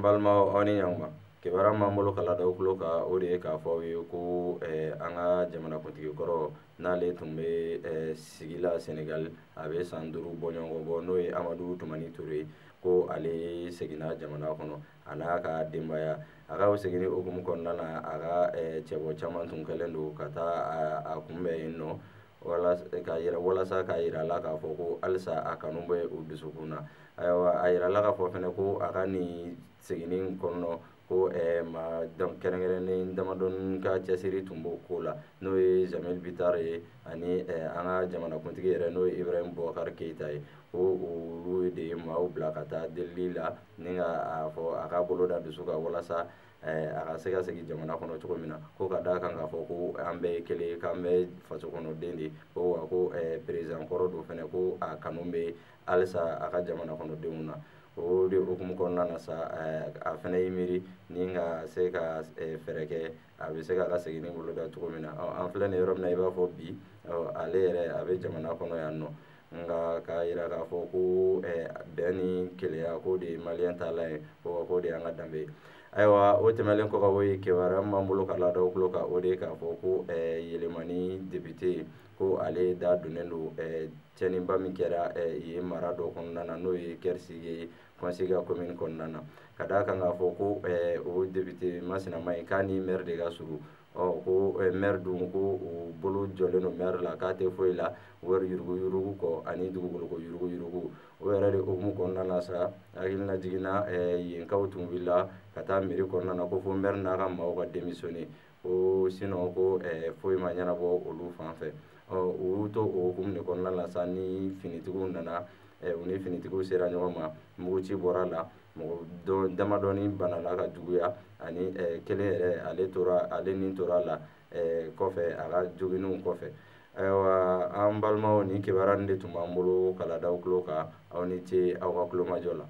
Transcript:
balma oni yangma kibara mamolo kala daw kulo ka o de ka fɔ ye ko an ka jamana kuntigi kɔrɔ n'ale tun bɛ sigila Senegal a bɛ san 5 bɔɲɔgɔn bɔ n'o ye Amadu Tumani Ture ko ale seginna jamana kɔnɔ a n'a ka denbaya a ka segin okumu kɔnɔna na a ka cɛbɔ caman tun kɛlen don ka taa a kunbɛn yen nɔ walasa ka yira la k'a fɔ ko halisa a kanu bɛ o dusukun na ayiwa a yira la k'a fɔ fɛnɛ ko a ka nin seginni kɔnɔ ko ma kɛrɛnkɛrɛnnen damadɔni ka cɛsiri tun b'o ko la n'o ye Jamil Bitar ye ani an ka jamanakuntigi yɛrɛ n'o ye Ibrahim Boubacar Keita ye ko olu de ye maaw bila ka taa delili la ni ka fɔ a ka bolo da dusu kan walasa a ka se ka segin jamana kɔnɔ cogo min na ko ka d'a kan k'a fɔ ko an bɛɛ ye kelen k'an bɛ faso kɔnɔ den de ko wa ko président kɔrɔ don fɛnɛ ko a kanu bɛ halisa a ka jamana kɔnɔ denw na o de hukumu kɔnɔna na sa a fɛnɛ y'i miiri ni ka se ka fɛɛrɛ kɛ a bɛ se ka segin bolo da cogo min na an filɛ nin yɔrɔ min na i b'a fɔ bi ale yɛrɛ a bɛ jamana kɔnɔ yan nɔ nka k'a yira k'a fɔ ko bɛn ni keleya ko de ye maliyɛn taalan ye ko de y'an ka danbe ye ayiwa o tɛmɛnen kɔ ka bɔ yen kibaruya min b'an bolo ka lada o kulo kan o de ye k'a fɔ ko Yɛlɛmani député ko ale da donnen don cɛnniba min kɛra yen mara dɔ kɔnɔna na n'o ye Kɛrisi ye conseil ka commune kɔnɔna na ka d'a kan k'a fɔ ko o député masinama in k'a ni maire de ka surun ko maire dun ko o bolo jɔlen don maire la k'a tɛ foyi la wari yuruguyurugu kɔ ani dugukoloko yuruguyurugu o yɛrɛ de hukumu kɔnɔna na sa hakilina jiginna yenkaw tun wulila ka taa mairie kɔnɔna na ko fo maire n'a ka maaw ka démissionner ko sinon ko foyi ma ɲɛnabɔ olu fan fɛ u to o hukumu de kɔnɔna na sa ni finitigiw nana u ni finitigiw sera ɲɔgɔn ma muguci bɔra la mɔgɔ damadɔni banala ka juguya ani kelen yɛrɛ ale ni tora la kɔfɛ a ka joginniw kɔfɛ ayiwa an balimaw ni kibaruya nin de tun b'an bolo k'a lada aw tulo kan aw ni ce aw ka kulomajɔ la